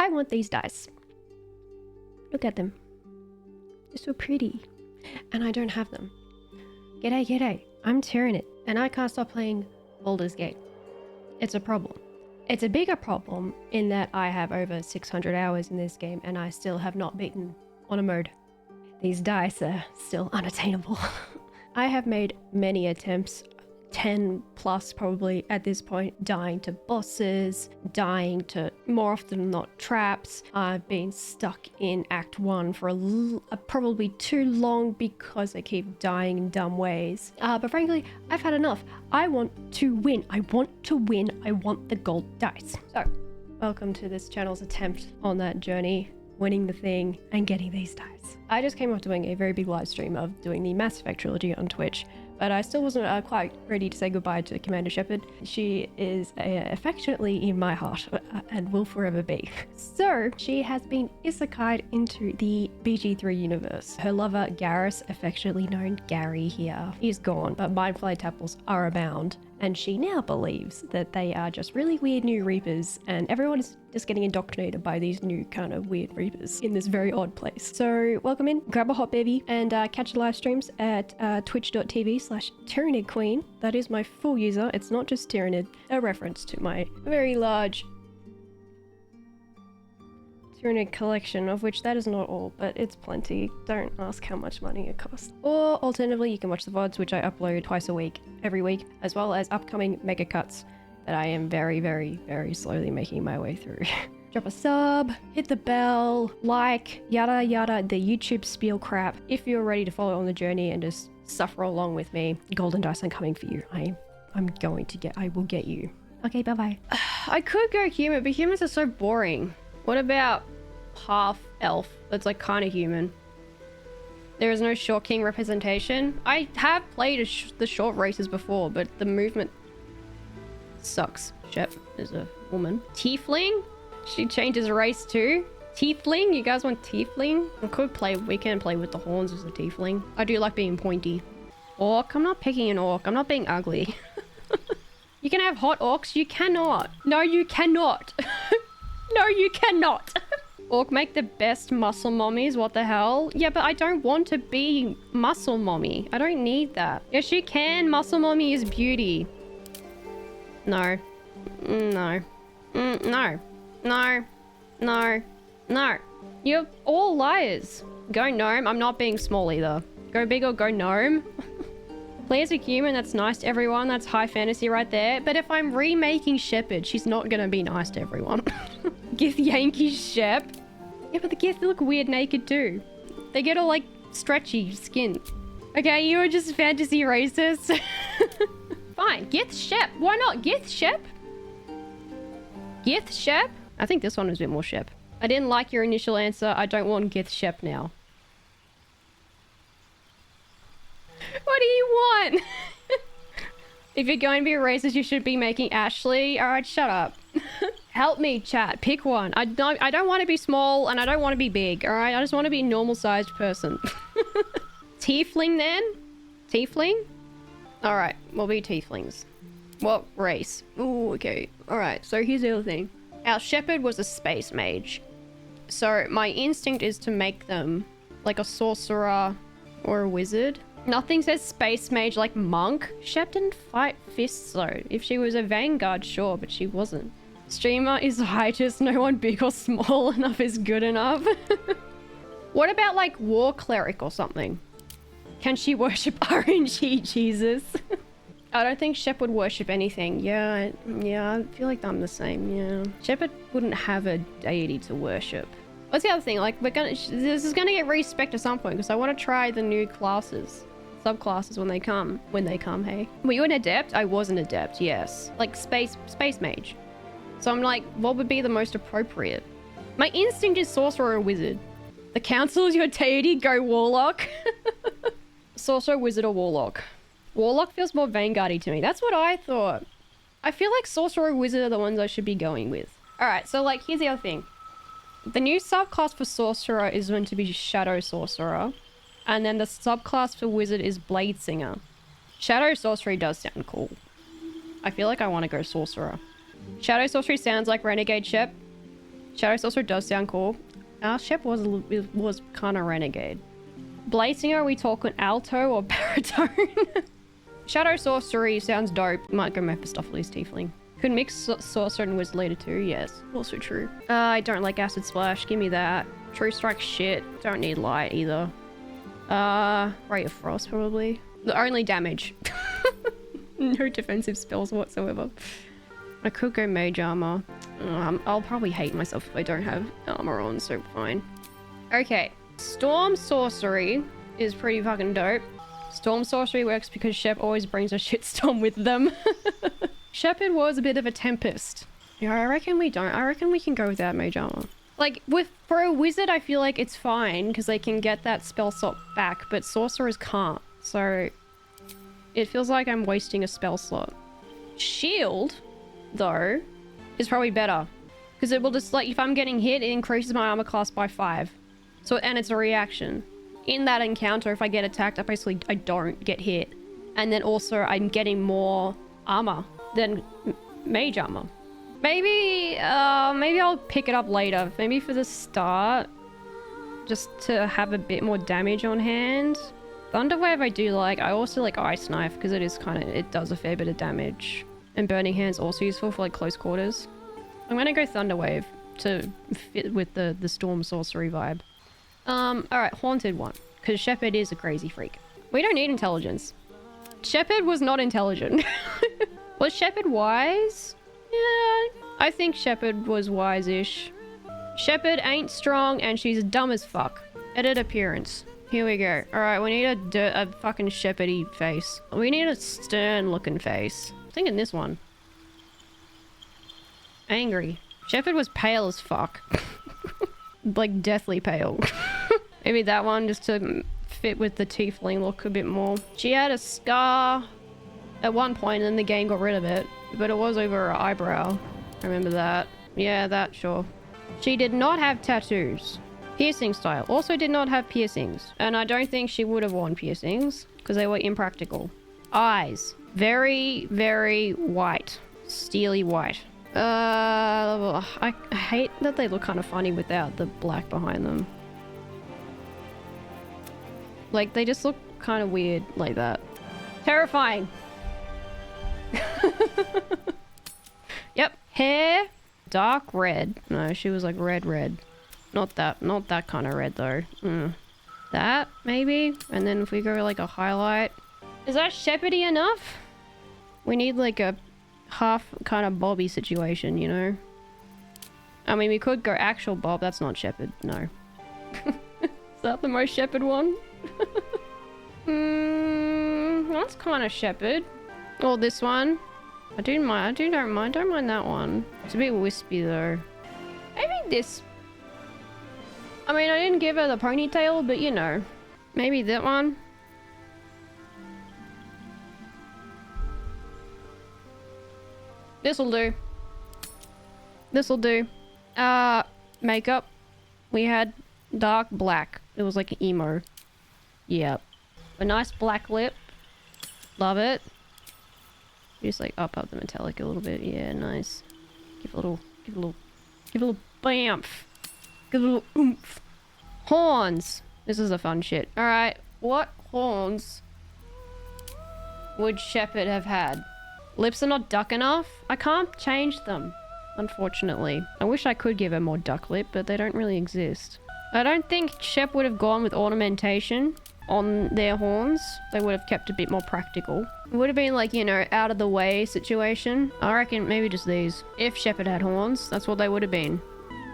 I want these dice. Look at them. They're so pretty. And I don't have them. G'day, g'day. I'm Tyranid, and I can't stop playing Baldur's Gate. It's a problem. It's a bigger problem in that I have over 600 hours in this game and I still have not beaten on a mode. These dice are still unattainable. I have made many attempts, 10 plus probably at this point, dying to bosses, dying to, more often than not, traps. I've been stuck in Act 1 for probably too long because I keep dying in dumb ways. But frankly, I've had enough. I want to win. I want to win. I want the gold dice. So, welcome to this channel's attempt on that journey, winning the thing and getting these dice. I just came off doing a very big live stream of doing the Mass Effect trilogy on Twitch, but I still wasn't quite ready to say goodbye to Commander Shepard. She is affectionately in my heart and will forever be. So she has been isekai'd into the BG3 universe. Her lover Garrus, affectionately known Gary here, is gone, but Mindflay Tapples are abound. And she now believes that they are just really weird new Reapers, and everyone is just getting indoctrinated by these new kind of weird Reapers in this very odd place. So welcome in, grab a hot baby, and catch the live streams at twitch.tv/TyranidQueen. That is my full user. It's not just Tyranid, a reference to my very large Tyranid collection, of which that is not all, but it's plenty. Don't ask how much money it costs. Or alternatively, you can watch the VODs, which I upload twice a week, every week, as well as upcoming mega cuts that I am very, very, very slowly making my way through. Drop a sub, hit the bell, like, yada yada, the YouTube spiel crap. If you're ready to follow on the journey and just suffer along with me, golden dice are coming for you. I will get you. Okay, bye-bye. I could go human, but humans are so boring. What about half elf that's like kind of human? There is no Short King representation. I have played the short races before, but the movement sucks. Shep is a woman. Tiefling? She changes race too. Tiefling? You guys want Tiefling? We can play with the horns as a Tiefling. I do like being pointy. Orc? I'm not picking an orc. I'm not being ugly. You can have hot orcs? You cannot. No, you cannot. No, you cannot. Orc make the best muscle mommies. What the hell? Yeah, but I don't want to be muscle mommy. I don't need that. Yes, you can. Muscle mommy is beauty. No. No. No. No. No. No. You're all liars. Go gnome. I'm not being small either. Go big or go gnome. Play as a human, that's nice to everyone. That's high fantasy right there. But if I'm remaking Shepard, she's not gonna be nice to everyone. Gith Yankee Shep. Yeah, but the Gith look weird naked too. They get all like stretchy skin. Okay, you were just fantasy racist. Fine, Gith Shep. Why not Gith Shep? Gith Shep? I think this one was a bit more Shep. I didn't like your initial answer. I don't want Gith Shep now. What do you want? If you're going to be a racist, you should be making Ashley. All right, shut up. Help me, chat. Pick one. I don't want to be small and I don't want to be big. All right, I just want to be a normal-sized person. Tiefling then? Tiefling? All right, we'll be tieflings. What race? Ooh, okay. All right. So here's the other thing. Our Shepard was a space mage, so my instinct is to make them like a sorcerer or a wizard. Nothing says space mage like monk. Shep didn't fight fists though. If she was a vanguard, sure, but she wasn't. Streamer is righteous. No one big or small enough is good enough. What about like war cleric or something? Can she worship RNG Jesus? I don't think Shep would worship anything. Yeah, I feel like I'm the same, yeah. Shepard wouldn't have a deity to worship. What's the other thing? Like, this is gonna get respect at some point because I want to try the new classes. Subclasses when they come, hey. Were you an adept? I was an adept, yes. Like space mage. So I'm like, what would be the most appropriate? My instinct is sorcerer or wizard. The council is your deity, go warlock. Sorcerer, wizard, or warlock. Warlock feels more vanguardy to me. That's what I thought. I feel like sorcerer or wizard are the ones I should be going with. Alright, so like, here's the other thing. The new subclass for sorcerer is meant to be shadow sorcerer. And then the subclass for wizard is blade singer. Shadow sorcery does sound cool. I feel like I want to go sorcerer. Shadow sorcery sounds like renegade Shep. Shadow Sorcerer does sound cool. Our Shep was kind of renegade. Blazing, are we talking alto or baritone? Shadow Sorcery sounds dope. Might go Mephistopheles Tiefling. Could mix Sorcerer and Wizard Leader too, yes. Also true. I don't like Acid Splash, give me that. True Strike shit. Don't need Light either. Ray of Frost probably. The only damage. No defensive spells whatsoever. I could go Mage Armor. I'll probably hate myself if I don't have armor on, so fine. Okay. Storm Sorcery is pretty fucking dope. Storm Sorcery works because Shep always brings a shitstorm with them. Shepard was a bit of a tempest. Yeah, I reckon we don't. I reckon we can go without Mage Armor. Like, for a wizard, I feel like it's fine because they can get that spell slot back, but sorcerers can't. So it feels like I'm wasting a spell slot. Shield, though, is probably better because it will just, like, if I'm getting hit, it increases my armor class by 5. So, and it's a reaction. In that encounter, if I get attacked, I don't get hit. And then also I'm getting more armor than mage armor. Maybe I'll pick it up later. Maybe for the start, just to have a bit more damage on hand. Thunderwave I do like. I also like Ice Knife because it does a fair bit of damage. And Burning Hand's also useful for like close quarters. I'm gonna go Thunderwave to fit with the Storm Sorcery vibe. Alright, Haunted one. Because Shepard is a crazy freak. We don't need intelligence. Shepard was not intelligent. Was Shepard wise? Yeah, I think Shepard was wise-ish. Shepard ain't strong and she's dumb as fuck. Edit appearance. Here we go. Alright, we need a fucking Shepard-y face. We need a stern-looking face. I'm thinking this one. Angry. Shepard was pale as fuck. Like, deathly pale. Maybe that one, just to fit with the tiefling look a bit more. She had a scar at one point and then the game got rid of it. But it was over her eyebrow. I remember that. Yeah, that, sure. She did not have tattoos. Piercing style. Also did not have piercings. And I don't think she would have worn piercings because they were impractical. Eyes. Very, very white. Steely white. I hate that they look kind of funny without the black behind them. Like, they just look kind of weird like that. Terrifying. Yep. Hair. Dark red. No, she was like red. Not that kind of red though. That, maybe? And then if we go like a highlight. Is that Shepardy enough? We need like a half kind of Bobby situation, you know? I mean, we could go actual Bob. That's not Shepard. No. Is that the most Shepard one? That's kind of Shepard. Or this one. Don't mind that one. It's a bit wispy though. Maybe this. I mean, I didn't give her the ponytail, but you know. Maybe that one. This'll do. This'll do. Makeup. We had dark black. It was like emo. Yep. A nice black lip. Love it. Just like up the metallic a little bit. Yeah, nice. Give a little bamf. Give a little oomph. Horns. This is the fun shit. Alright, what horns would Shepard have had? Lips are not duck enough? I can't change them, unfortunately. I wish I could give her more duck lip, but they don't really exist. I don't think Shep would have gone with ornamentation on their horns. They would have kept a bit more practical. It would have been like, you know, out of the way situation. I reckon maybe just these. If Shepard had horns, that's what they would have been.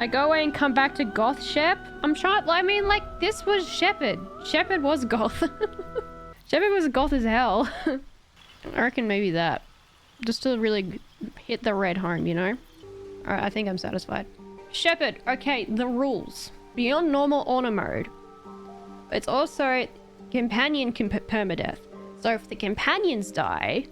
I go away and come back to goth Shep? I'm trying, I mean, like, this was Shepard. Shepard was goth. Shepard was goth as hell. I reckon maybe that. Just to really hit the red home, you know? Alright, I think I'm satisfied. Shepard, okay, the rules. Beyond normal honor mode, it's also companion permadeath. So if the companions die,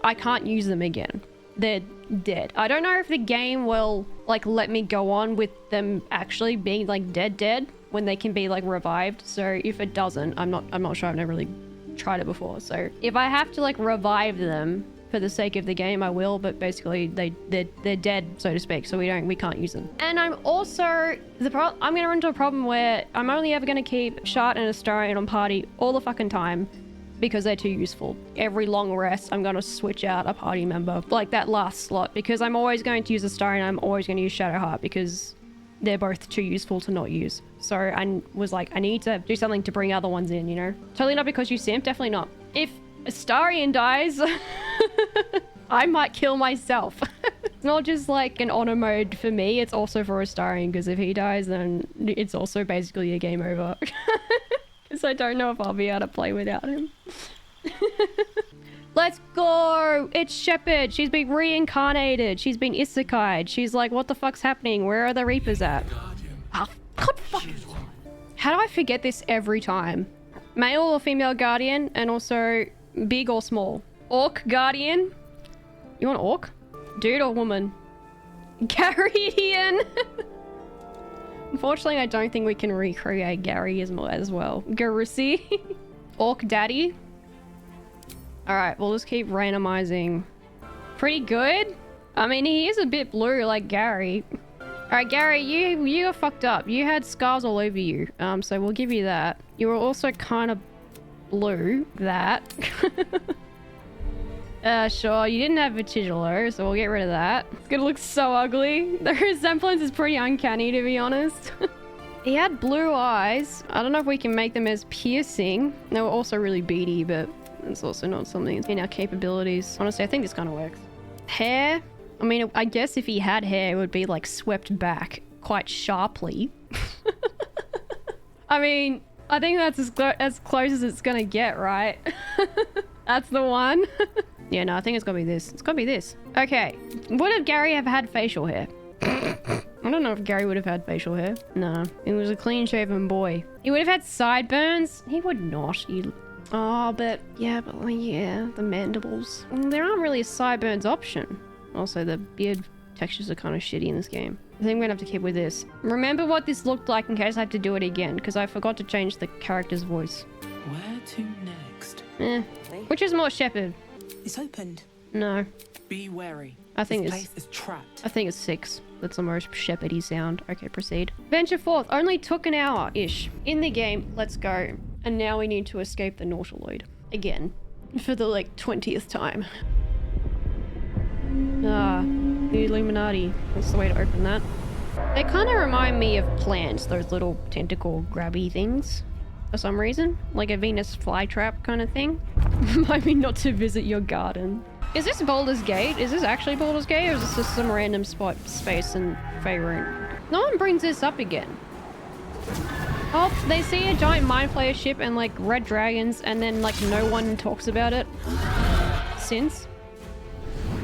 I can't use them again. They're dead. I don't know if the game will like let me go on with them actually being like dead when they can be like revived. So if it doesn't, I'm not sure. I've never really tried it before. So if I have to like revive them for the sake of the game, I will, but basically they're dead, so to speak, so we can't use them. And I'm also I'm gonna run into a problem where I'm only ever gonna keep Shard and Astarion on party all the fucking time because they're too useful. Every long rest, I'm gonna switch out a party member, like that last slot, because I'm always going to use Astarion, I'm always going to use Shadowheart because they're both too useful to not use. So I was like, I need to do something to bring other ones in, you know? Totally not because you simp, definitely not. If Astarion dies, I might kill myself. It's not just like an honor mode for me, it's also for Astarion, because if he dies, then it's also basically a game over. Because I don't know if I'll be able to play without him. Let's go! It's Shepard! She's been reincarnated! She's been isekai'd. She's like, what the fuck's happening? Where are the Reapers at? Oh, God fuck! How do I forget this every time? Male or female guardian, and also big or small. Orc guardian? You want orc? Dude or woman? Garidian! Unfortunately, I don't think we can recreate Gary as well. Garussi? Orc daddy? Alright, we'll just keep randomizing. Pretty good. I mean, he is a bit blue like Gary. Alright, Gary, you got fucked up. You had scars all over you. So we'll give you that. You were also kind of blue. That. Sure, you didn't have Vitigilar, so we'll get rid of that. It's gonna look so ugly. The resemblance is pretty uncanny, to be honest. He had blue eyes. I don't know if we can make them as piercing. They were also really beady, but it's also not something in our capabilities. Honestly, I think this kind of works. Hair? I mean, I guess if he had hair, it would be like swept back quite sharply. I mean, I think that's as close as it's gonna get, right? That's the one. Yeah, no, I think it's gotta be this. It's gotta be this. Okay. Would have Gary have had facial hair? I don't know if Gary would have had facial hair. No. He was a clean-shaven boy. He would have had sideburns? He would not. Oh, but yeah, the mandibles. There aren't really a sideburns option. Also, the beard textures are kind of shitty in this game. I think we're gonna have to keep with this. Remember what this looked like in case I have to do it again, because I forgot to change the character's voice. Where to next? Which is more Shepard? It's opened. No. Be wary. I think this it's... place is trapped. I think it's 6. That's the most Shepard-y sound. Okay, proceed. Venture forth. Only took an hour-ish. In the game, let's go. And now we need to escape the Nautiloid. Again. For the, like, 20th time. Ah, the Illuminati. That's the way to open that. They kind of remind me of plants, those little tentacle grabby things. For some reason. Like a Venus flytrap kind of thing. Remind me not to visit your garden. Is this Baldur's Gate? Is this actually Baldur's Gate, or is this just some random spot, space, and Faerun? No one brings this up again. Oh, they see a giant Mind Flayer ship and like red dragons, and then like no one talks about it since.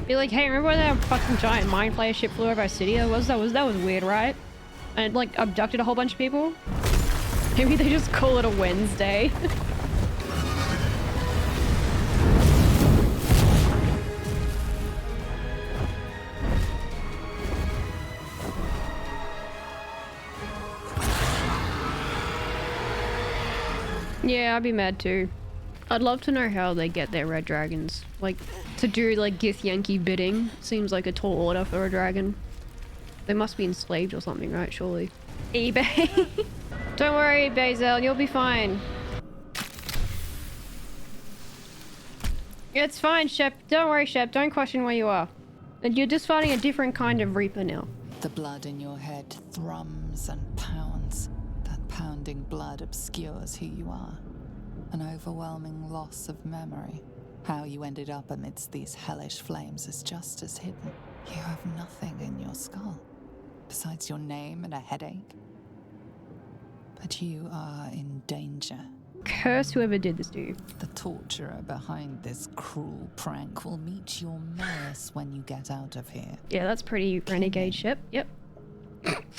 Be like, hey, remember when that fucking giant Mind Flayer ship flew over our city? That was weird, right? And it like abducted a whole bunch of people. Maybe they just call it a Wednesday. Yeah, I'd be mad too. I'd love to know how they get their red dragons. Like, to do like Githyanki bidding seems like a tall order for a dragon. They must be enslaved or something, right? Surely. eBay. Don't worry, Bazel, you'll be fine. It's fine, Shep. Don't worry, Shep. Don't question where you are. You're just fighting a different kind of Reaper now. The blood in your head thrums and pounds. That pounding blood obscures who you are. An overwhelming loss of memory. How you ended up amidst these hellish flames is just as hidden. You have nothing in your skull, besides your name and a headache. But you are in danger. Curse whoever did this to you. The torturer behind this cruel prank will meet your menace when you get out of here. Yeah, that's pretty renegade ship. Yep.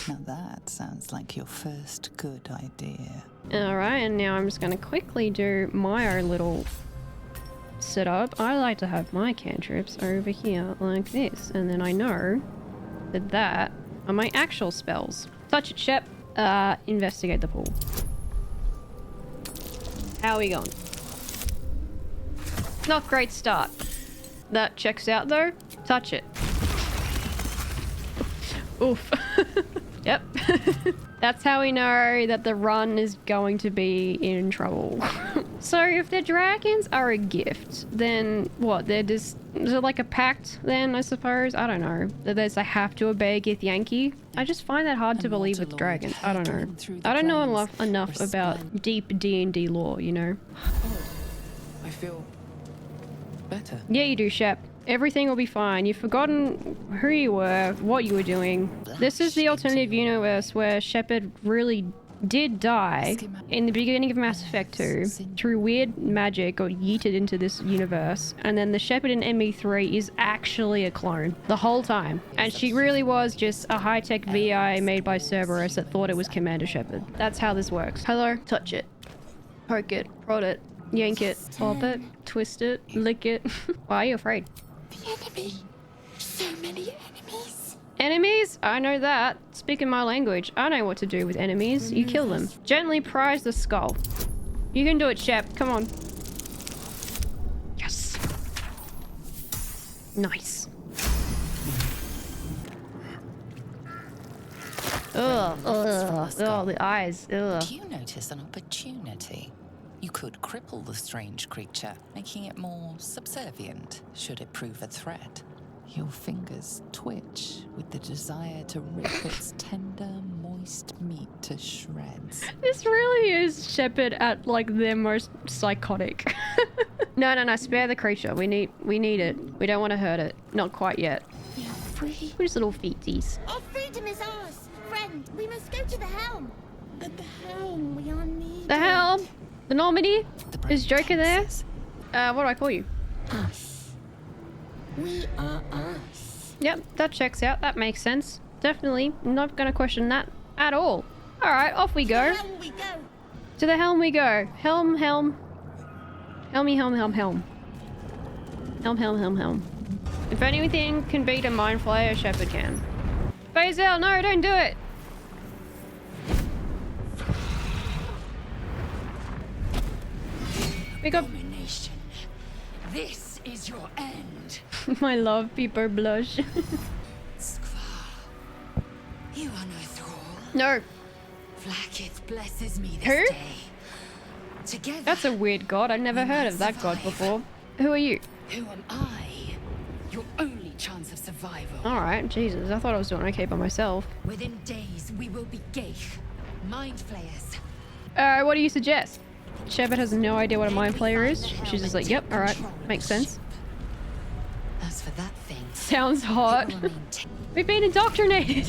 Now that sounds like your first good idea. Alright, and now I'm just going to quickly do my own little setup. I like to have my cantrips over here like this, and then I know that are my actual spells. Touch it, Shep. Investigate the pool. How are we going? Not great start. That checks out though. Touch it. Oof. Yep. That's how we know that the run is going to be in trouble. So if the dragons are a gift, then what? They're just... Is it like a pact then, I suppose? I don't know. That there's I have to obey Gith Yankee? I just find that hard to believe with dragons. I don't know. I don't know enough about deep D&D lore, you know? I feel better. Yeah, you do, Shep. Everything will be fine. You've forgotten who you were, what you were doing. This is the alternative universe where Shepard really did die in the beginning of Mass Effect 2 through weird magic, got yeeted into this universe, and then the Shepard in ME3 is actually a clone the whole time, and she really was just a high-tech VI made by Cerberus that thought it was Commander Shepard. That's how this works. Hello? Touch it. Poke it. Prod it. Yank it. Pop it. Twist it. Lick it. Why are you afraid? The enemy. So many enemies. Enemies? I know that. Speaking my language, I know what to do with enemies. You kill them. Gently prise the skull. You can do it, Shep. Come on. Yes. Nice. Ugh. Ugh. Oh, the eyes. Ugh. Do you notice an opportunity? You could cripple the strange creature, making it more subservient should it prove a threat. Your fingers twitch with the desire to rip its tender, moist meat to shreds. This really is Shepard at like their most psychotic. No, spare the creature. We need it. We don't want to hurt it. Not quite yet. We are free. We're just little feetsies. Our freedom is ours. Friend, we must go to the helm. At the helm, we are needed. The helm? The Normandy? Is Joker there? What do I call you? Us. We are us. Yep, that checks out. That makes sense. Definitely. I'm not going to question that at all. All right, off we go. To the helm we go. To the helm we go. Helm, helm. Helmy, helm, helm, helm. Helm, helm, helm, helm. If anything can beat a Mind Flayer, Shepard can. Bazel, no, don't do it. We got... Abomination. This is your end. My love, people blush. Skvar. You are no thrall. No. Vlaakith blesses me this Who? day. Together. That's a weird god. I've never heard of that god before. Who are you? Who am I? Your only chance of survival. Alright, Jesus. I thought I was doing okay by myself. Within days, we will be Gaith. Mind flayers. What do you suggest? Shepard has no idea what a Mind Flayer is. She's just like, yep, alright. Makes sense. As for that thing, Sounds hot. it will mean We've been indoctrinated.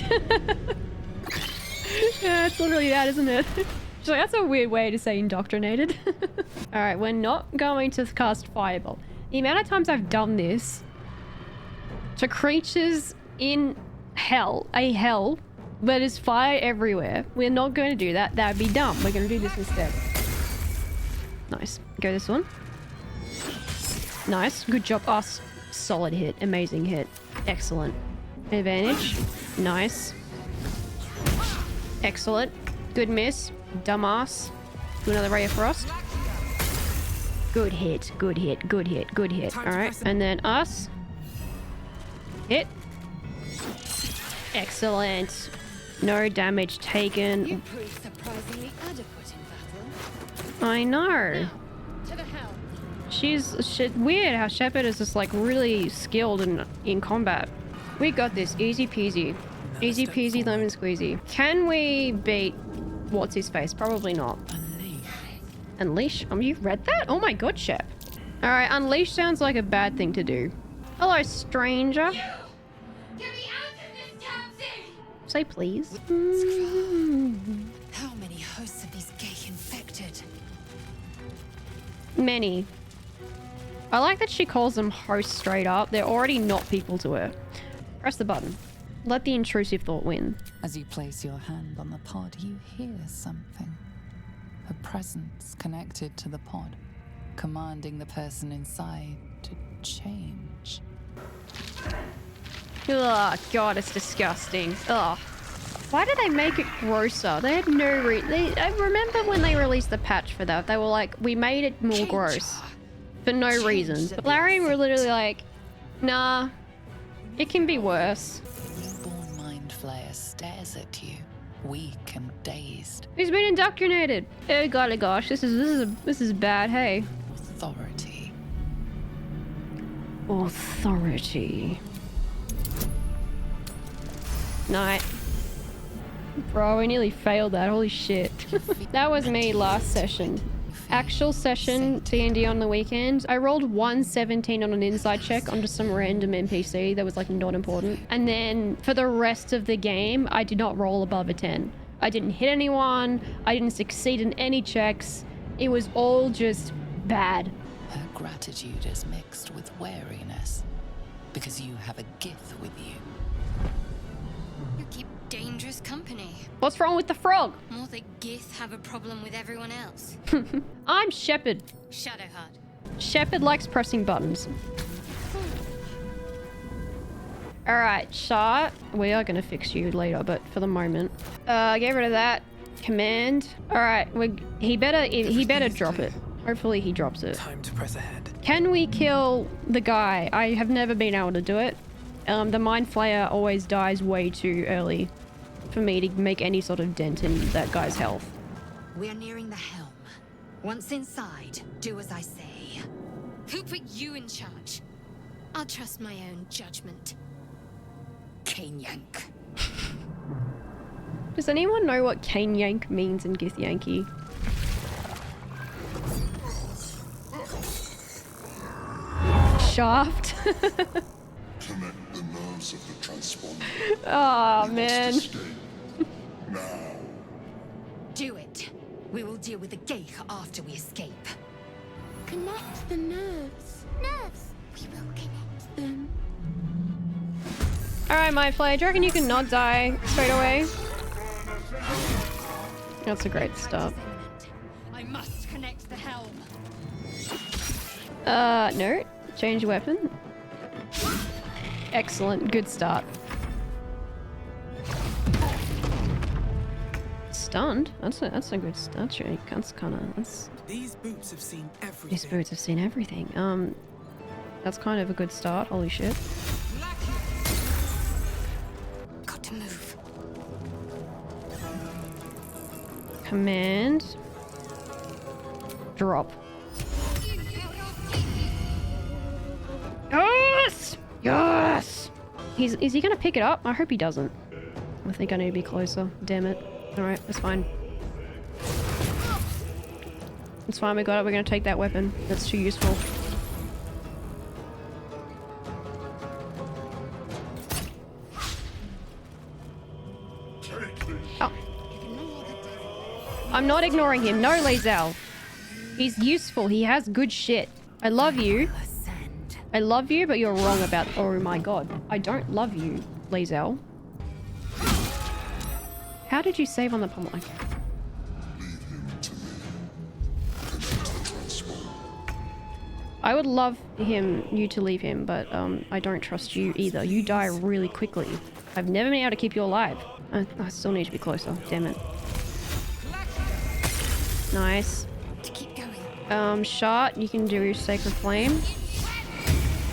Yeah, it's literally that, isn't it? She's like, that's a weird way to say indoctrinated. Alright, we're not going to cast Fireball. The amount of times I've done this to creatures in hell, where there's fire everywhere. We're not going to do that. That would be dumb. We're going to do this instead. Nice. Go this one. Nice. Good job. Oh, solid hit. Amazing hit. Excellent. Advantage. Nice. Excellent. Good miss. Dumbass. Do another Ray of Frost. Good hit. Good hit. Good hit. Good hit. Alright. And then us. Hit. Excellent. No damage taken. you prove surprisingly adequate in battle. I know. To the helm. She's weird how Shepard is just like really skilled in combat. We got this. Easy peasy. Easy peasy lemon squeezy. Can we beat what's his face? Probably not. Unleash? You've read that? Oh my god, Shep. Alright, unleash sounds like a bad thing to do. Hello, stranger. Get me out of this taxi! Say please. How many hosts of these Gaith infected? Many. I like that she calls them hosts straight up. They're already not people to her. Press the button. Let the intrusive thought win. As you place your hand on the pod, you hear something. A presence connected to the pod, commanding the person inside to change. Ugh, god, it's disgusting. Ugh. Why did they make it grosser? They had no I remember when they released the patch for that, they were like, we made it more gross. For no reason. But Larry were literally like, Nah, it can be worse. Newborn mind flayer stares at you, weak and dazed. He's been indoctrinated. Oh golly gosh, this is bad. Hey. Authority. Authority. Night. Bro, we nearly failed that. Holy shit. That was me last session. Actual session, D&D on the weekend. I rolled 117 on an inside check onto some random NPC that was like not important. And then for the rest of the game, I did not roll above a 10. I didn't hit anyone. I didn't succeed in any checks. It was all just bad. Her gratitude is mixed with wariness, because you have a gift with you. You keep dangerous company. What's wrong with the frog? More the Gith have a problem with everyone else. I'm Shepard. Shadowheart. Shepard likes pressing buttons. Alright, Shot. We are gonna fix you later, but for the moment. Get rid of that. Command. Alright, he better drop it. Hopefully he drops it. Time to press ahead. Can we kill the guy? I have never been able to do it. The Mind Flayer always dies way too early for me to make any sort of dent in that guy's health. We're nearing the helm. Once inside, do as I say. Who put you in charge? I'll trust my own judgment. Cane yank. Does anyone know what cane yank means in Gith Yankee? Shaft? Connect the nerves of the transponder. Oh man. Now. Do it. We will deal with the Geich after we escape. Connect the nerves. Nerves. We will connect them. Alright, Mind Flayer, do you reckon you can not die straight away? That's a great start. I must connect the helm. No. Change weapon. Excellent. Good start. Stunned? That's a good start. That's These boots have seen everything. these boots have seen everything. That's kind of a good start. Holy shit. Got to move. Command. Drop. Yes! Yes! Is he gonna pick it up? I hope he doesn't. I think I need to be closer. Damn it. Alright, that's fine. It's fine, we got it. We're gonna take that weapon. That's too useful. Oh. I'm not ignoring him. No, Lae'zel. He's useful. He has good shit. I love you. I love you, but you're wrong about... Oh my god. I don't love you, Lae'zel. How did you save on the pommel? Okay. I would love you to leave him, but I don't trust you either. You die really quickly. I've never been able to keep you alive. I still need to be closer. Damn it. Nice. To keep going. Shot, you can do Sacred Flame.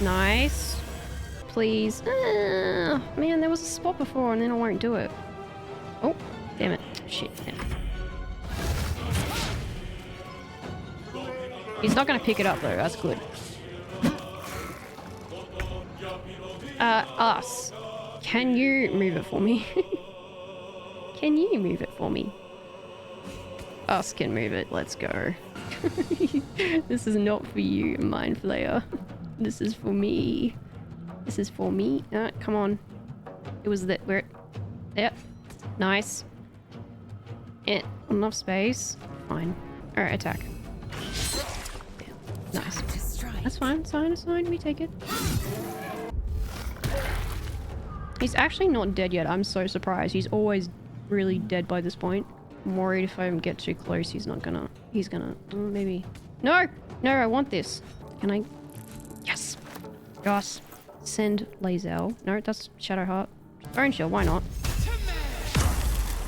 Nice. Please. Man, there was a spot before and then I won't do it. Oh, damn it. Shit. Damn it. He's not going to pick it up though. That's good. Us. Can you move it for me? Can you move it for me? Us can move it. Let's go. This is not for you, Mind Flayer. This is for me. This is for me. Come on. It was that. Where? Yep. Nice. Enough space. Fine. Alright, attack. Yeah. Nice. That's fine. It's fine. It's fine. We take it. He's actually not dead yet. I'm so surprised. He's always really dead by this point. I'm worried if I get too close, he's gonna... maybe... No! No, I want this. Can I... Yes! Yes! Send Lae'zel. No, that's Shadowheart. Bone Shield, why not?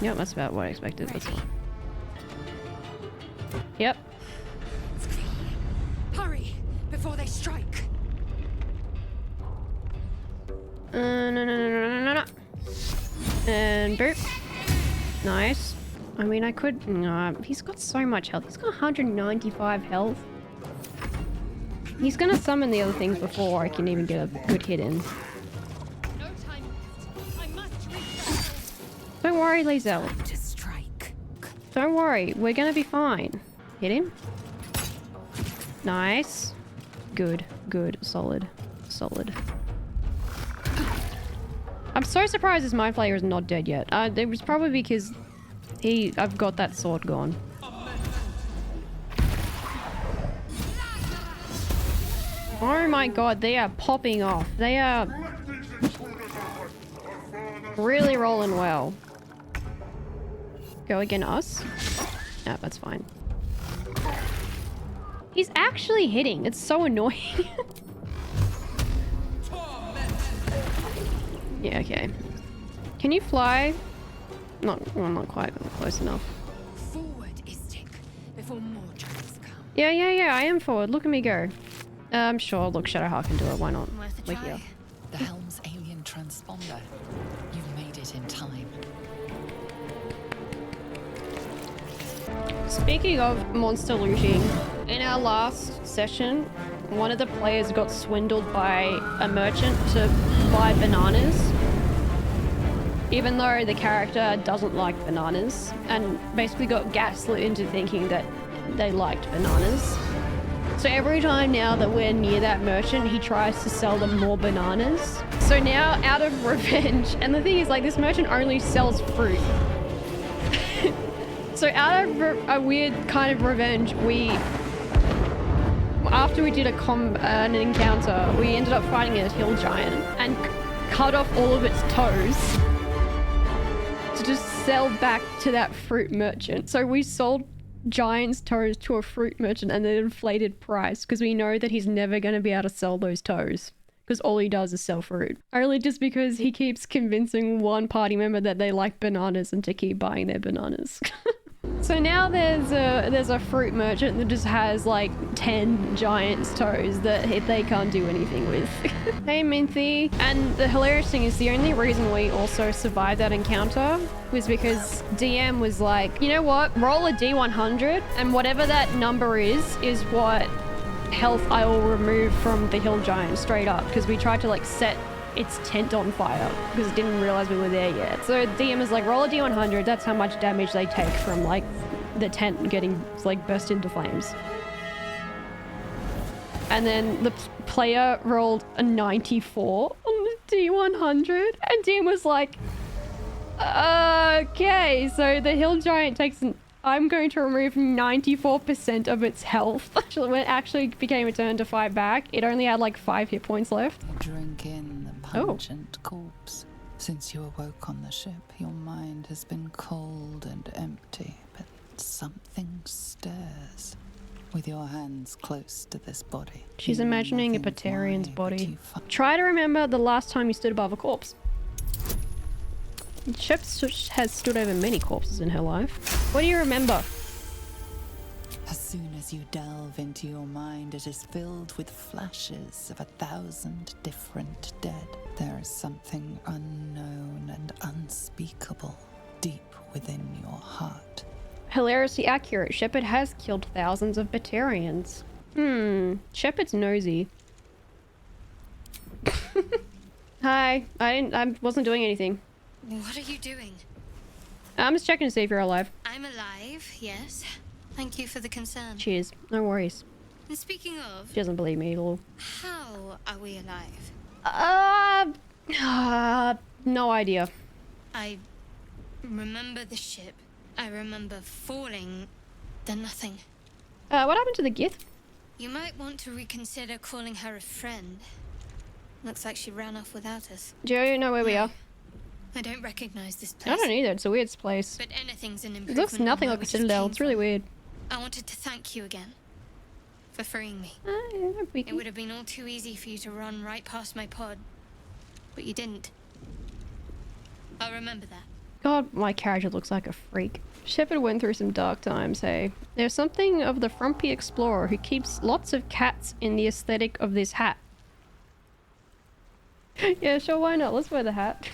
Yep, that's about what I expected. That's fine. Yep. Hurry! Before they strike! No. And boop. Nice. I mean, I could... No, he's got so much health. He's got 195 health. He's gonna summon the other things before I can even get a good hit in. Don't worry, Liesel. To strike. Don't worry, we're gonna be fine. Hit him. Nice. Good. Solid. I'm so surprised this Mind Flayer is not dead yet. It was probably because I've got that sword gone. Oh my god, they are popping off. They are really rolling well. Go again, us? No, that's fine. He's actually hitting. It's so annoying. Yeah, okay. Can you fly? Well, not quite close enough. Forward, Istik, before more giants come. Yeah, I am forward. Look at me go. Sure, look, Shadowheart can do it. Why not? Worth a We're try. here. The helm's alien transponder. You've made it in time. Speaking of monster looting, in our last session, one of the players got swindled by a merchant to buy bananas. Even though the character doesn't like bananas, and basically got gaslit into thinking that they liked bananas. So every time now that we're near that merchant, he tries to sell them more bananas. So now, out of revenge, and the thing is, like, this merchant only sells fruit. So out of a weird kind of revenge, after we did an encounter, we ended up fighting a hill giant and cut off all of its toes to just sell back to that fruit merchant. So we sold giant's toes to a fruit merchant and an inflated price because we know that he's never going to be able to sell those toes because all he does is sell fruit. Only just because he keeps convincing one party member that they like bananas and to keep buying their bananas. So now there's a fruit merchant that just has like 10 giant's toes that they can't do anything with. Hey Minthy. And the hilarious thing is the only reason we also survived that encounter was because DM was like, you know what, roll a D100 and whatever that number is what health I will remove from the hill giant straight up, because we tried to like set its tent on fire because it didn't realize we were there yet. So DM is like, roll a D100, that's how much damage they take from like the tent getting like burst into flames. And then the player rolled a 94 on the D100 and DM was like, okay, so the hill giant takes I'm going to remove 94% of its health. Actually, when it actually became a turn to fight back, it only had like 5 hit points left. Drink in the pungent corpse. Since you awoke on the ship, your mind has been cold and empty, but something stirs. With your hands close to this body. She's you know imagining a nothing Batarian's why, but body. you Try to remember the last time you stood above a corpse. Shep has stood over many corpses in her life. What do you remember? As soon as you delve into your mind, it is filled with flashes of 1,000 different dead. There is something unknown and unspeakable deep within your heart. Hilariously accurate. Shepard has killed thousands of Batarians. Shepard's nosy. Hi. I wasn't doing anything. What are you doing? I'm just checking to see if you're alive. I'm alive, yes. Thank you for the concern. Cheers. No worries. And speaking of, She doesn't believe me at all. how are we alive? No idea. I remember the ship. I remember falling, then nothing. What happened to the Gith? You might want to reconsider calling her a friend. Looks like she ran off without us. Do you know where we are? I don't recognize this place. I don't either. It's a weird place. But anything's an It improvement. looks nothing on like where a we just citadel. came It's really from. weird. I wanted to thank you again for freeing me. We It would have been all too easy for you to run right past my pod, but you didn't. I'll remember that. God, my character looks like a freak. Shepard went through some dark times, hey. There's something of the frumpy explorer who keeps lots of cats in the aesthetic of this hat. Yeah, sure, why not? Let's wear the hat.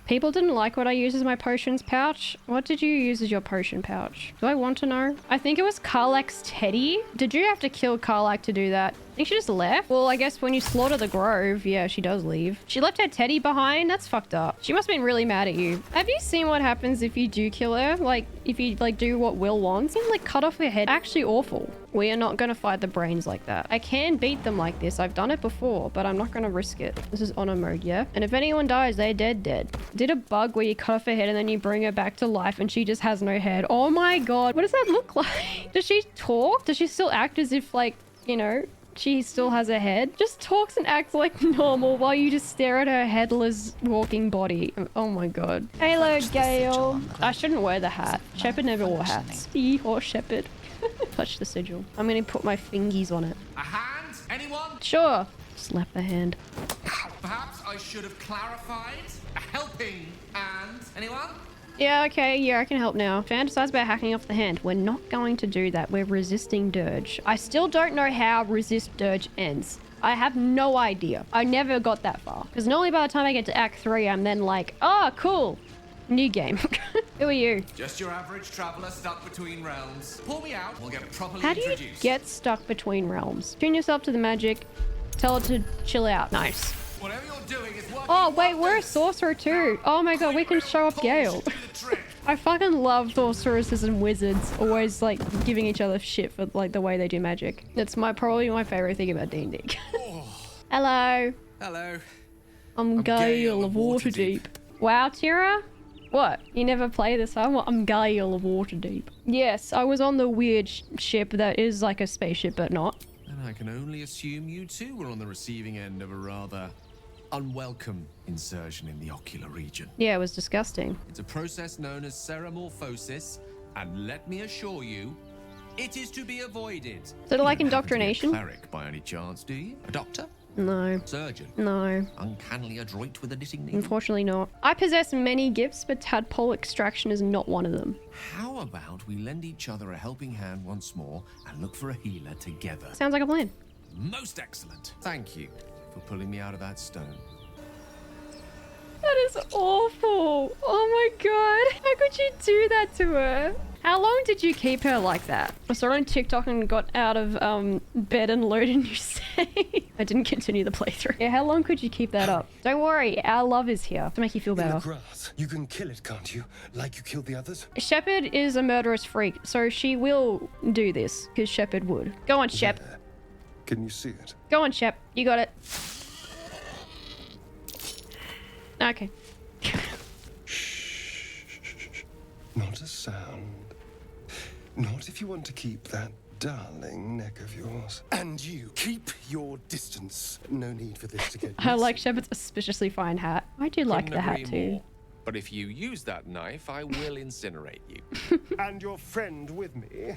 People didn't like what I used as my potions pouch. What did you use as your potion pouch? Do I want to know? I think it was Karlak's teddy. Did you have to kill Karlak to do that? I think she just left. Well, I guess when you slaughter the grove, yeah, she does leave. She left her teddy behind? That's fucked up. She must have been really mad at you. Have you seen what happens if you do kill her? Like, if you, like, do what Will wants? You like, cut off her head. Actually awful. We are not going to fight the brains like that. I can beat them like this. I've done it before, but I'm not going to risk it. This is honor mode, yeah? And if anyone dies, they're dead. Did a bug where you cut off her head and then you bring her back to life and she just has no head. Oh my god. What does that look like? Does she talk? Does she still act as if, like, you know, she still has a head? Just talks and acts like normal while you just stare at her headless walking body. Oh my god. Hello, Gale. I shouldn't wear the hat. Shepard never wore hats. Or Shepard. Touch the sigil. I'm gonna put my fingies on it. A hand? Anyone? Sure. Slap the hand. Perhaps I should have clarified. A helping hand. Anyone? Yeah, okay, yeah, I can help now. Fantasize about hacking off the hand. We're not going to do that. We're resisting dirge. I still don't know how resist dirge ends. I have no idea. I never got that far. Because normally by the time I get to Act 3, I'm then like, oh, cool. New game. Who are you? Just your average traveler stuck between realms. Pull me out, we'll get properly How do you introduced. get stuck between realms? Tune yourself to the magic. Tell it to chill out. Nice. Whatever you're doing is working. Oh, wait, we're a sorcerer too. Oh my god, we can show off Gale. I fucking love sorceresses and wizards always, like, giving each other shit for, like, the way they do magic. That's probably my favorite thing about D&D. Hello. Hello. I'm Gale of Waterdeep. Wow, Tira? What? You never play this, huh? Well, I'm Gale of Waterdeep. Yes, I was on the weird ship that is like a spaceship, but not. And I can only assume you too were on the receiving end of a rather unwelcome insertion in the ocular region. Yeah, it was disgusting. It's a process known as ceramorphosis, and let me assure you, it is to be avoided. So like You don't happen to be a indoctrination? cleric by any chance, do you? A doctor? No. Surgeon? No. Uncannily adroit with a knitting needle? Unfortunately not. I possess many gifts, but tadpole extraction is not one of them. How about we lend each other a helping hand once more and look for a healer together? Sounds like a plan. Most excellent. Thank you for pulling me out of that stone. That is awful. Oh my god. How could you do that to her? How long did you keep her like that? I saw her on TikTok and got out of bed and loaded a new save. I didn't continue the playthrough. Yeah, how long could you keep that up? Don't worry, our love is here to make you feel In the better. grass. You can kill it, can't you? Like you killed the others? Shepard is a murderous freak, so she will do this, because Shepard would. Go on, Shep. There. Can you see it? Go on, Shep. You got it. Okay. Shh. Not a sound. Not if you want to keep that darling neck of yours. And you, keep your distance. No need for this to get I like messy. Shepard's suspiciously fine hat. I do like the hat too. More. But if you use that knife, I will incinerate you. And your friend with me?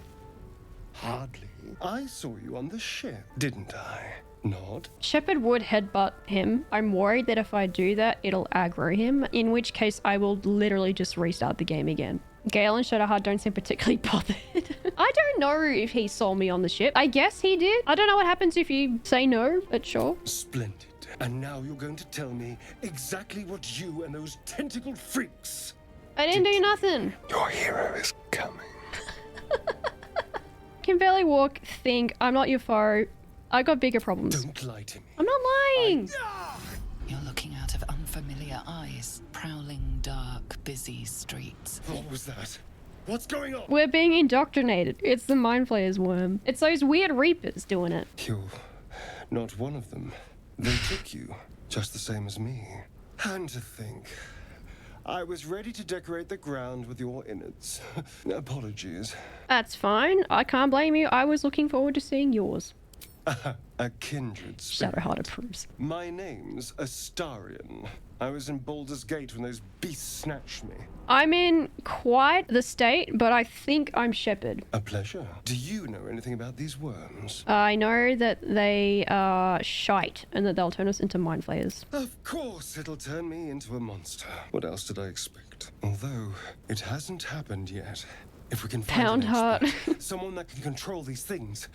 Hardly. I saw you on the ship, didn't I? Not. Shepard would headbutt him. I'm worried that if I do that, it'll aggro him, in which case I will literally just restart the game again. Gale and Shadowheart don't seem particularly bothered. I don't know if he saw me on the ship. I guess he did. I don't know what happens if you say no, but sure. Splendid. And now you're going to tell me exactly what you and those tentacled freaks. I didn't do nothing. Your hero is coming. Can barely walk, think, I'm not your foe. I got bigger problems. Don't lie to me. I'm not lying. You're looking out of unfamiliar eyes, prowling dark, busy streets. What was that? What's going on? We're being indoctrinated. It's the Mind Flayer's worm. It's those weird reapers doing it. You're not one of them. They took you, just the same as me. And to think, I was ready to decorate the ground with your innards. Apologies. That's fine. I can't blame you. I was looking forward to seeing yours. A kindred spirit. Shadowheart approves. My name's Astarion. I was in Baldur's Gate when those beasts snatched me. I'm in quite the state, but I think I'm Shepard. A pleasure. Do you know anything about these worms? I know that they are shite and that they'll turn us into Mind Flayers. Of course it'll turn me into a monster. What else did I expect? Although, it hasn't happened yet. If we can find Pound an heart. expert, someone that can control these things,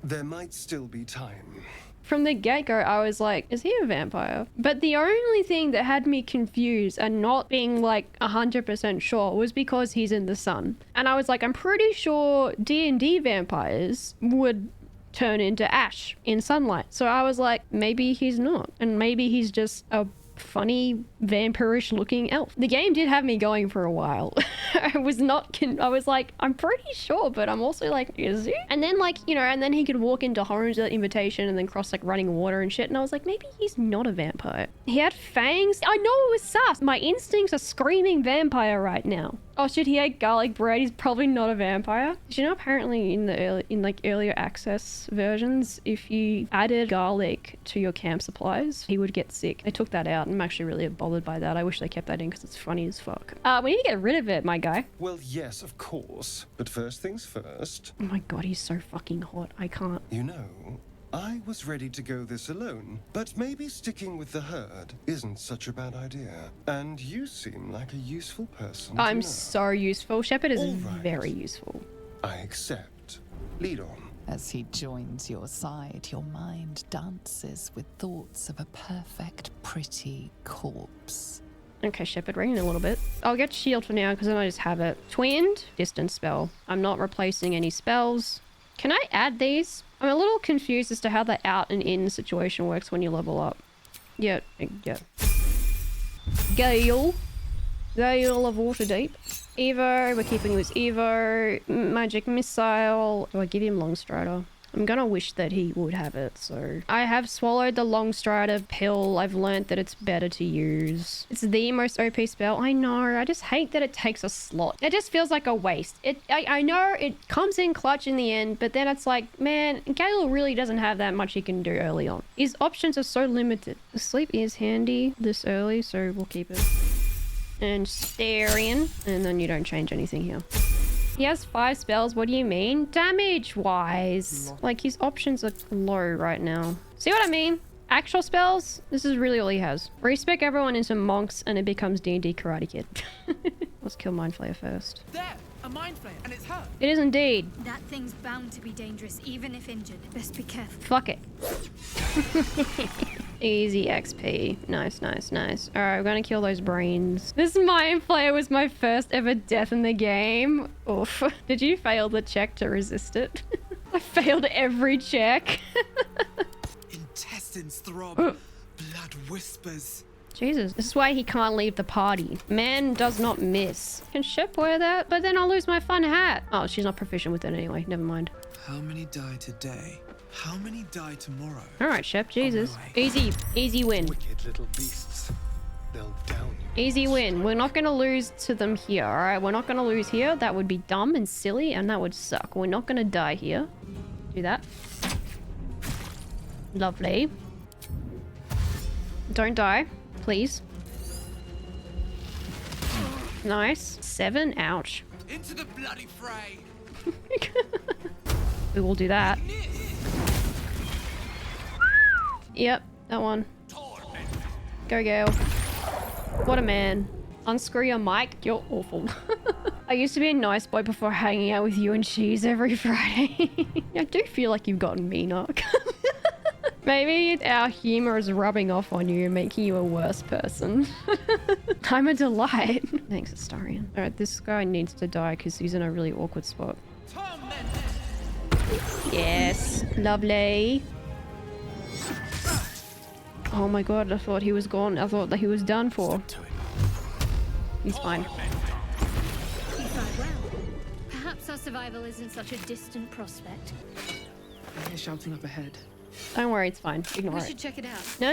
there might still be time. From the get-go, I was like, is he a vampire? But the only thing that had me confused and not being like 100% sure was because he's in the sun. And I was like, I'm pretty sure D&D vampires would turn into ash in sunlight. So I was like, maybe he's not. And maybe he's just a funny vampirish looking elf. The game did have me going for a while. I was like, I'm pretty sure, but I'm also like, is he? And then like, you know, and then he could walk into homes at invitation and then cross like running water and shit. And I was like, maybe he's not a vampire. He had fangs. I know it was sus. My instincts are screaming vampire right now. Oh shit, he ate garlic bread. He's probably not a vampire. Did you know apparently in the earlier access versions, if you added garlic to your camp supplies, he would get sick. They took that out and I'm actually really bothered by that. I wish they kept that in because it's funny as fuck. We need to get rid of it, my guy. Well, yes, of course. But first things first. Oh my god, he's so fucking hot. I can't. You know, I was ready to go this alone, but maybe sticking with the herd isn't such a bad idea. And you seem like a useful person. I'm so useful. Shepard is right. very useful. I accept. Lead on. As he joins your side, your mind dances with thoughts of a perfect, pretty corpse. Okay, Shepard, ring in a little bit. I'll get shield for now because then I just have it. Twinned, distance spell. I'm not replacing any spells. Can I add these? I'm a little confused as to how the out and in situation works when you level up. Yeah. Gale of Waterdeep. Evo, we're keeping this Evo. Magic Missile. Do I give him Longstrider? I'm gonna wish that he would have it, so... I have swallowed the Longstrider pill. I've learnt that it's better to use. It's the most OP spell. I know, I just hate that it takes a slot. It just feels like a waste. I know it comes in clutch in the end, but then it's like, man, Gale really doesn't have that much he can do early on. His options are so limited. The sleep is handy this early, so we'll keep it. And stare in, and then you don't change anything here. He has 5 spells. What do you mean? Damage-wise. Like, his options are low right now. See what I mean? Actual spells? This is really all he has. Respec everyone into monks, and it becomes D&D Karate Kid. Let's kill Mind Flayer first. There! A mind flare, and it's her! It is indeed. That thing's bound to be dangerous, even if injured. Best be careful. Fuck it. Easy XP. Nice, nice, nice. Alright, we're gonna kill those brains. This Mind Flayer was my first ever death in the game. Oof. Did you fail the check to resist it? I failed every check. Intestines throb. Blood whispers. Jesus, this is why he can't leave the party. Man does not miss. Can Shep wear that? But then I'll lose my fun hat. Oh, she's not proficient with it anyway. Never mind. How many die today? How many die tomorrow? All right, Shep. Jesus. Easy win. Wicked little beasts. They'll down you. Easy win. We're not going to lose to them here, all right? We're not going to lose here. That would be dumb and silly, and that would suck. We're not going to die here. Do that. Lovely. Don't die. Please. Nice. 7. Ouch. Into the bloody fray. We will do that. Yep, that one. Go, Gale. What a man. Unscrew your mic. You're awful. I used to be a nice boy before hanging out with you and Cheese every Friday. I do feel like you've gotten meaner. Maybe our humor is rubbing off on you and making you a worse person. I'm a delight. Thanks, Astarion. Alright, this guy needs to die because he's in a really awkward spot. Yes, lovely. Oh my god, I thought he was gone. I thought that he was done for. He's fine. You fight well. Perhaps our survival isn't such a distant prospect. I hear shouting up ahead. Don't worry, it's fine. Ignore We it. should check it out. No.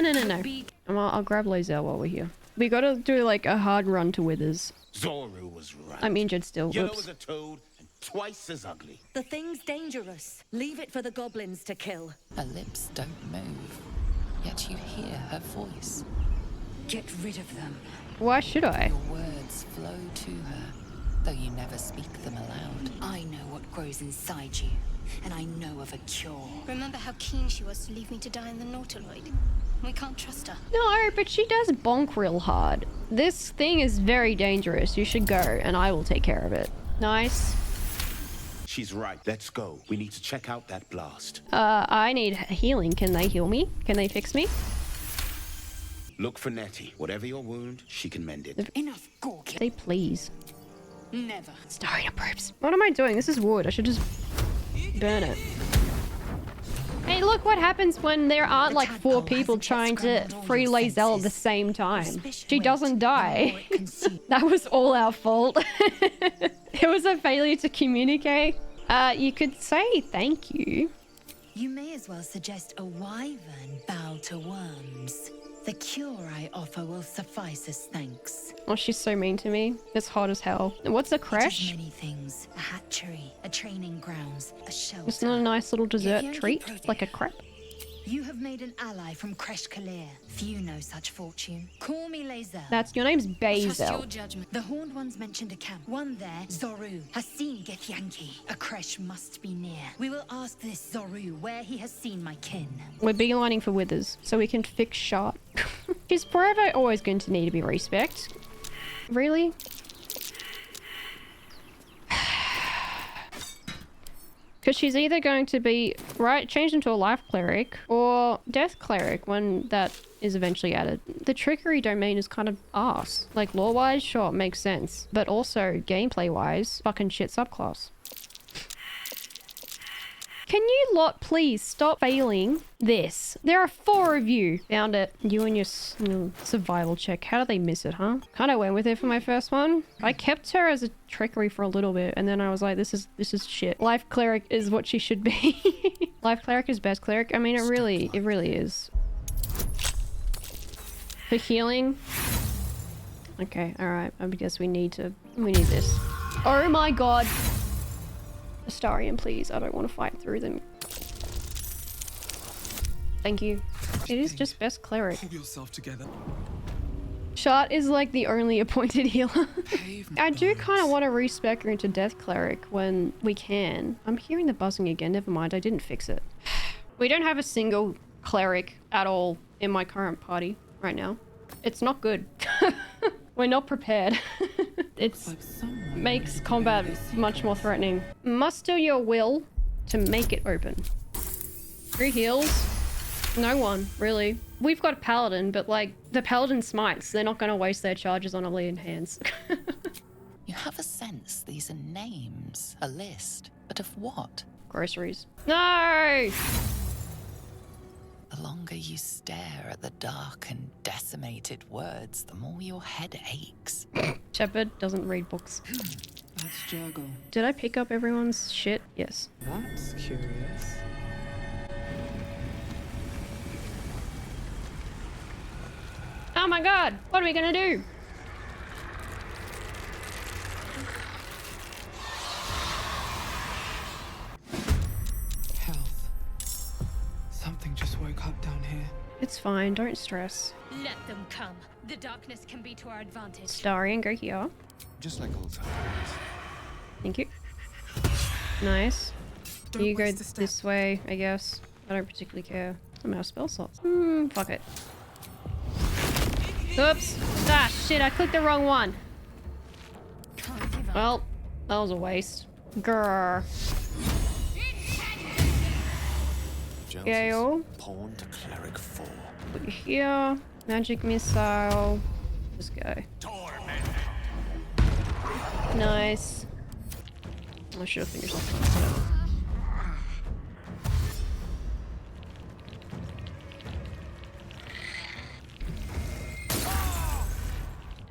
I'll grab Lazel while we're here. We gotta do like a hard run to Withers. Zoru was right. I'm injured still. Yellow Whoops. as a toad and twice as ugly. The thing's dangerous. Leave it for the goblins to kill. Her lips don't move, yet you hear her voice. Get rid of them. Why should I? Your words flow to her, though you never speak them aloud. I know what grows inside you, and I know of a cure. Remember how keen she was to leave me to die in the Nautiloid? We can't trust her. No, but she does bonk real hard. This thing is very dangerous. You should go, and I will take care of it. Nice. She's right. Let's go. We need to check out that blast. I need healing. Can they heal me? Can they fix me? Look for Nettie. Whatever your wound, she can mend it. Enough gawking. Say please. Never. Starry approves. What am I doing? This is wood. I should just burn it. Hey, look what happens when there aren't like 4 people trying to free Lae'zel at the same time. She doesn't die. That was all our fault. It was a failure to communicate. You could say thank you. You may as well suggest a wyvern bow to worms. The cure I offer will suffice as thanks. Oh, she's so mean to me. It's hot as hell. What's a creche? Many things. A hatchery, a training grounds, a shelter. It's not a nice little dessert treat, like a crepe. You have made an ally from Creche Kalir. Few know such fortune. Call me Lae'zel. That's your name's Trust Basil. your judgment. The horned ones mentioned a camp. One there, Zoru, has seen Githyanki. A creche must be near. We will ask this Zoru where he has seen my kin. We're beelining for Withers, so we can fix Sharp. She's forever always going to need to be respect. Really? Because she's either going to be, changed into a life cleric or death cleric when that is eventually added. The trickery domain is kind of arse. Like lore-wise, sure, it makes sense. But also gameplay-wise, fucking shit subclass. Can you lot please stop failing this? There are 4 of you. Found it. You and your survival check. How did they miss it, huh? Kind of went with it for my first one. I kept her as a trickery for a little bit, and then I was like, this is shit. Life cleric is what she should be. Life cleric is best cleric. I mean, it really is. For healing. Okay, all right. I guess we need this. Oh my god. Astarian, please. I don't want to fight through them. Thank you. It is just best cleric. Pull yourself together. Shart is like the only appointed healer. I do kind of want to respec her into death cleric when we can. I'm hearing the buzzing again. Never mind. I didn't fix it. We don't have a single cleric at all in my current party right now. It's not good. We're not prepared. It makes combat much more threatening. Muster your will to make it open. Who heals? No one, really. We've got a paladin, but like, the paladin smites. They're not going to waste their charges on a lead hands. You have a sense these are names, a list, but of what? Groceries. No! The longer you stare at the dark and decimated words, the more your head aches. Shepard doesn't read books. That's Jurgle. Did I pick up everyone's shit? Yes. That's curious. Oh my god! What are we gonna do? Health. Something just woke up down here. It's fine, don't stress. Let them come. The darkness can be to our advantage. Starry and go here. Just like old times. Thank you. Nice. Don't You go waste a step. this way, I guess. I don't particularly care. I'm out of spell slots. Fuck it. Oops. Ah, shit, I clicked the wrong one. Well, that was a waste. Grrr. Gale. Pawn to cleric 4. Put you here. Magic missile. Just go. Nice. I should have finished that one.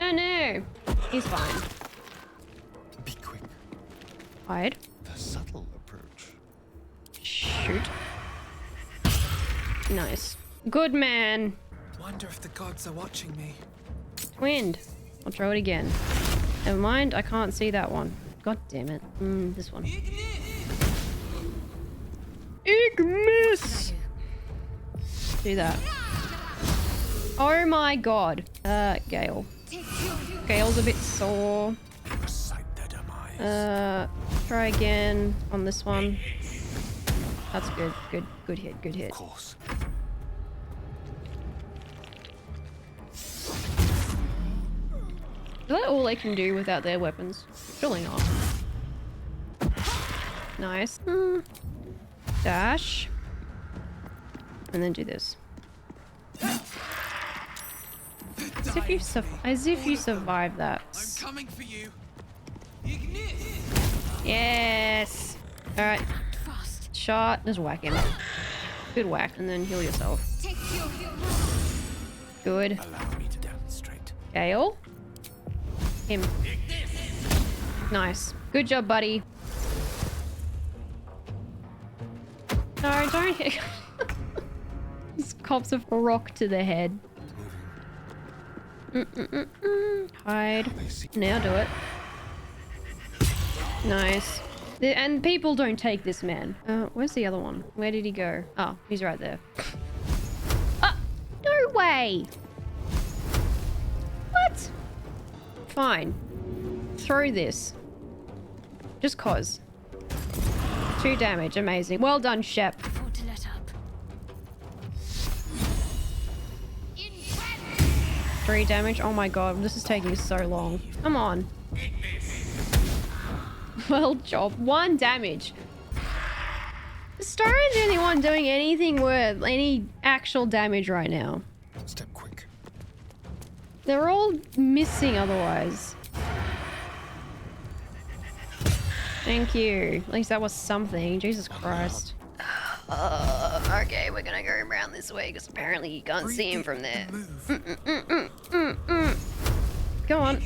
Oh no! He's fine. Be quick. Hide. The subtle approach. Shoot. Nice. Good man. Wonder if the gods are watching me. Wind. I'll throw it again. Never mind, I can't see that one. God damn it. This one. Ignis! Do that. Oh my god. Gale. Gale's a bit sore. Try again on this one. That's good. Good hit. Good hit. Of course. Is that all they can do without their weapons? Surely not. Nice. Dash. And then do this. As if you survived that. I'm coming for you. Yes. All right. Shot. Just whack him. Good whack, and then heal yourself. Good. Allow me to demonstrate. Gale. Him. Nice. Good job, buddy. No, don't hit. These cops have a rock to the head. Hide. Now do it. Nice. And people don't take this man. Where's the other one? Where did he go? Oh, he's right there. Ah! No way! What? Fine. Throw this. Just cause. 2 damage. Amazing. Well done, Shep. Afford to let up. 3 damage. Oh my god, this is taking so long. Come on. Well job. 1 damage. Stone's the only one doing anything worth any actual damage right now. Step quick. They're all missing otherwise. Thank you. At least that was something. Jesus Christ. Okay, we're gonna go around this way because apparently you can't see him from there. Go on.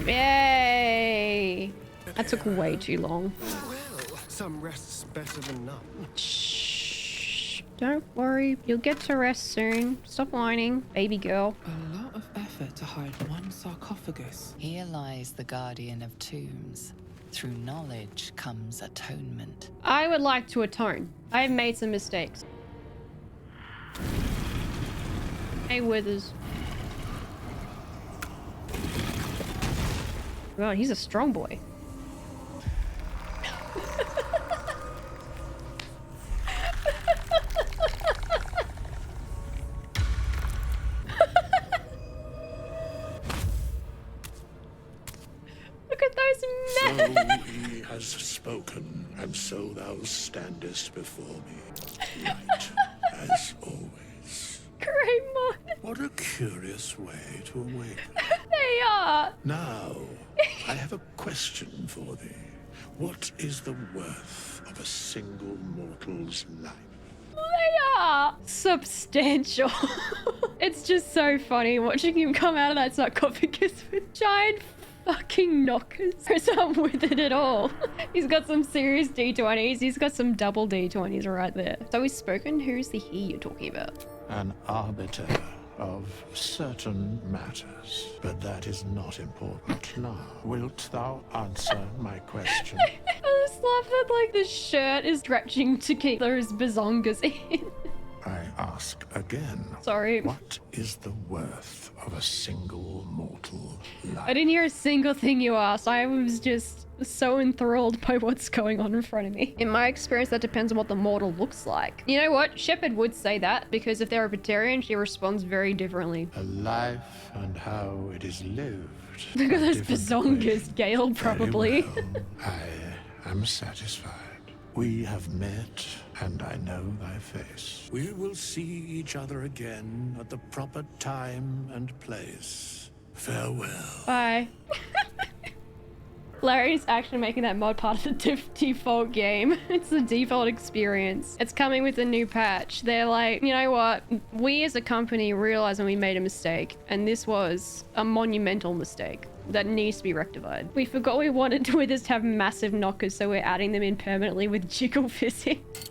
Yay! That took way too long. Well, some rest's better than none. Shh. Don't worry. You'll get to rest soon. Stop whining, baby girl. A lot of effort to hide one sarcophagus. Here lies the guardian of tombs. Through knowledge comes atonement. I would like to atone. I've made some mistakes. Hey, Withers. God, he's a strong boy. Look at those men. So he has spoken, and so thou standest before me, right as always. Great mod. What a curious way to awaken. They are. Now, I have a question for thee. What is the worth of a single mortal's life? They are substantial. It's just so funny watching him come out of that sarcophagus with giant fucking knockers. There's not with it at all. He's got some serious D20s. He's got some double D20s right there. So he's spoken. Who's the he you're talking about? An arbiter of certain matters. But that is not important now. Wilt thou answer my question? I just love that, like, the shirt is stretching to keep those bazongas in. I ask again. Sorry. What is the worth of a single mortal life? I didn't hear a single thing you asked. I was just so enthralled by what's going on in front of me. In my experience, that depends on what the mortal looks like. You know what? Shepard would say that because if they're a vegetarian, she responds very differently. A life and how it is lived. Look at are those different bazongas, ways. Gale, probably. Very well. I am satisfied. We have met, and I know thy face. We will see each other again at the proper time and place. Farewell. Bye. Larry's actually making that mod part of the default game. It's the default experience. It's coming with a new patch. They're like, you know what? We as a company realized when we made a mistake, and this was a monumental mistake that needs to be rectified. We forgot we wanted Withers to have massive knockers, so we're adding them in permanently with jiggle physics.